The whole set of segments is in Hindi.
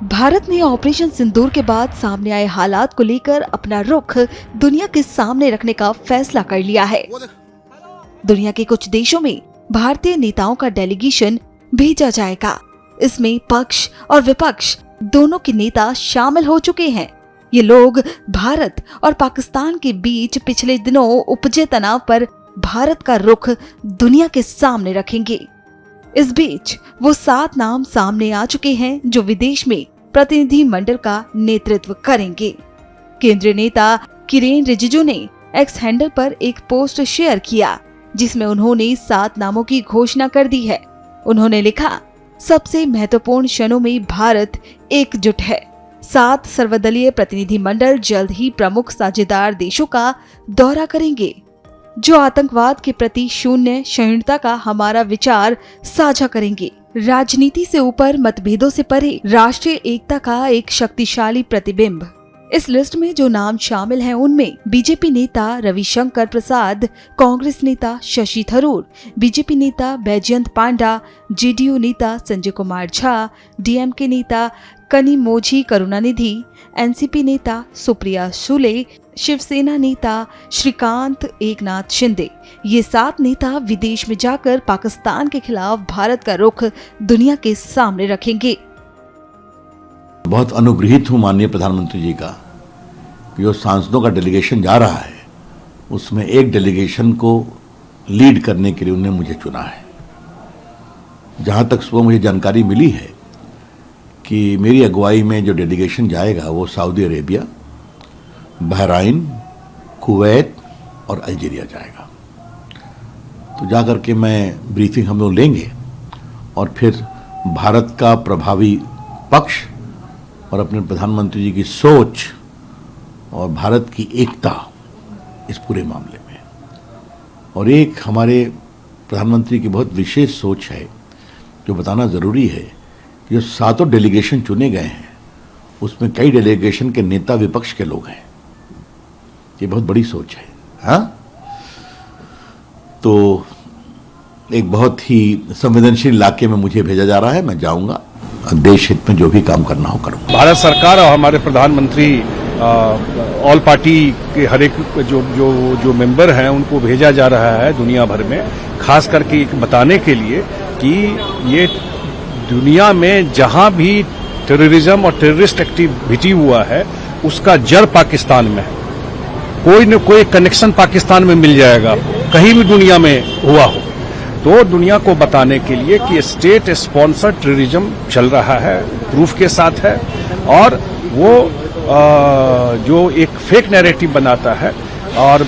भारत ने ऑपरेशन सिंदूर के बाद सामने आए हालात को लेकर अपना रुख दुनिया के सामने रखने का फैसला कर लिया है। दुनिया के कुछ देशों में भारतीय नेताओं का डेलीगेशन भेजा जाएगा। इसमें पक्ष और विपक्ष दोनों के नेता शामिल हो चुके हैं। ये लोग भारत और पाकिस्तान के बीच पिछले दिनों उपजे तनाव पर भारत का रुख दुनिया के सामने रखेंगे। इस बीच वो 7 नाम सामने आ चुके हैं जो विदेश में प्रतिनिधि मंडल का नेतृत्व करेंगे। केंद्रीय नेता किरेन रिजिजू ने एक्स हैंडल पर एक पोस्ट शेयर किया जिसमें उन्होंने 7 नामों की घोषणा कर दी है। उन्होंने लिखा, सबसे महत्वपूर्ण क्षणों में भारत एकजुट है। 7 सर्वदलीय प्रतिनिधि मंडल जल्द ही प्रमुख साझेदार देशों का दौरा करेंगे जो आतंकवाद के प्रति शून्य सहिष्णुता का हमारा विचार साझा करेंगे। राजनीति से ऊपर, मतभेदों से परे राष्ट्रीय एकता का एक शक्तिशाली प्रतिबिंब। इस लिस्ट में जो नाम शामिल हैं उनमें बीजेपी नेता रविशंकर प्रसाद, कांग्रेस नेता शशि थरूर, बीजेपी नेता बैजयंत पांडा, जेडीयू नेता संजय कुमार झा, डीएमके नेता कनिमोझी करुणानिधि, एनसीपी नेता सुप्रिया सुले, शिवसेना नेता श्रीकांत एकनाथ शिंदे। ये 7 नेता विदेश में जाकर पाकिस्तान के खिलाफ भारत का रुख दुनिया के सामने रखेंगे। बहुत अनुग्रहित हूं माननीय प्रधानमंत्री जी का कि जो सांसदों का डेलीगेशन जा रहा है उसमें एक डेलीगेशन को लीड करने के लिए उन्होंने मुझे चुना है। जहां तक सुबह मुझे जानकारी मिली है कि मेरी अगुवाई में जो डेलीगेशन जाएगा वो सऊदी अरेबिया, बहराइन, कुवैत और अल्जीरिया जाएगा। तो जाकर के मैं ब्रीफिंग हम लोग लेंगे और फिर भारत का प्रभावी पक्ष और अपने प्रधानमंत्री जी की सोच और भारत की एकता इस पूरे मामले में, और एक हमारे प्रधानमंत्री की बहुत विशेष सोच है जो बताना ज़रूरी है कि जो 7 डेलीगेशन चुने गए हैं उसमें कई डेलीगेशन के नेता विपक्ष के लोग हैं। ये बहुत बड़ी सोच है। हाँ, तो एक बहुत ही संवेदनशील इलाके में मुझे भेजा जा रहा है। मैं जाऊंगा, देश हित में जो भी काम करना हो करूंगा। भारत सरकार और हमारे प्रधानमंत्री ऑल पार्टी के हर एक जो मेंबर हैं उनको भेजा जा रहा है दुनिया भर में, खास करके बताने के लिए कि ये दुनिया में जहां भी टेररिज्म और टेररिस्ट एक्टिविटी हुआ है उसका जड़ पाकिस्तान में है। कोई न कोई कनेक्शन पाकिस्तान में मिल जाएगा, कहीं भी दुनिया में हुआ हो। तो दुनिया को बताने के लिए कि स्टेट स्पॉन्सर्ड टेररिज्म चल रहा है, प्रूफ के साथ है, और वो जो एक फेक नैरेटिव बनाता है और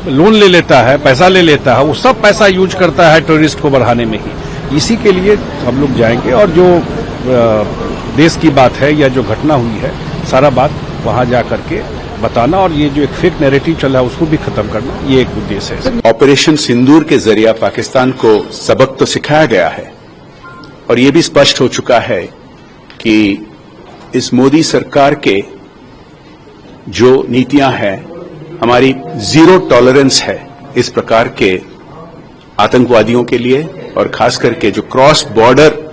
लोन ले लेता है, पैसा ले लेता है, वो सब पैसा यूज करता है टेररिस्ट को बढ़ाने में ही। इसी के लिए हम लोग जाएंगे और जो देश की बात है या जो घटना हुई है सारा बात वहां जा करके बताना, और ये जो एक फेक नैरेटिव चल रहा है उसको भी खत्म करना, ये एक उद्देश्य है। ऑपरेशन सिंदूर के जरिए पाकिस्तान को सबक तो सिखाया गया है और ये भी स्पष्ट हो चुका है कि इस मोदी सरकार के जो नीतियां हैं, हमारी जीरो टॉलरेंस है इस प्रकार के आतंकवादियों के लिए, और खास करके जो क्रॉस बॉर्डर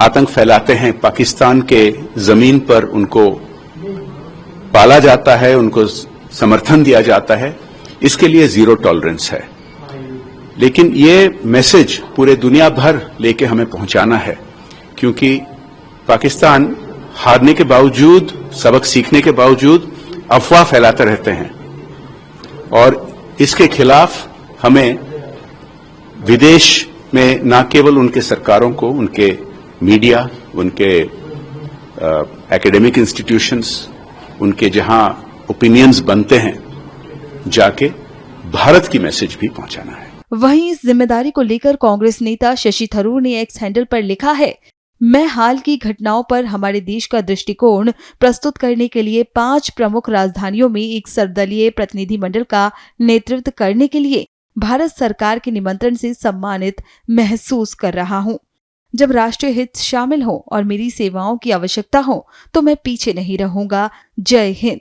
आतंक फैलाते हैं पाकिस्तान के जमीन पर, उनको पाला जाता है, उनको समर्थन दिया जाता है, इसके लिए जीरो टॉलरेंस है। लेकिन ये मैसेज पूरे दुनिया भर लेके हमें पहुंचाना है, क्योंकि पाकिस्तान हारने के बावजूद, सबक सीखने के बावजूद अफवाह फैलाते रहते हैं, और इसके खिलाफ हमें विदेश में न केवल उनके सरकारों को, उनके मीडिया, उनके एकेडमिक इंस्टीट्यूशंस, उनके जहां ओपिनियंस बनते हैं, जाके भारत की मैसेज भी पहुंचाना है। वहीं इस जिम्मेदारी को लेकर कांग्रेस नेता शशि थरूर ने एक्स हैंडल पर लिखा है, मैं हाल की घटनाओं पर हमारे देश का दृष्टिकोण प्रस्तुत करने के लिए 5 प्रमुख राजधानियों में एक सर्वदलीय प्रतिनिधि मंडल का नेतृत्व करने के लिए भारत सरकार के निमंत्रण से सम्मानित महसूस कर रहा हूं। जब राष्ट्रीय हित शामिल हो और मेरी सेवाओं की आवश्यकता हो तो मैं पीछे नहीं रहूंगा। जय हिंद।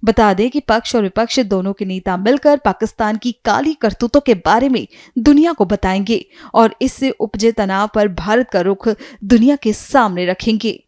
बता दें कि पक्ष और विपक्ष दोनों के नेता मिलकर पाकिस्तान की काली करतूतों के बारे में दुनिया को बताएंगे और इससे उपजे तनाव पर भारत का रुख दुनिया के सामने रखेंगे।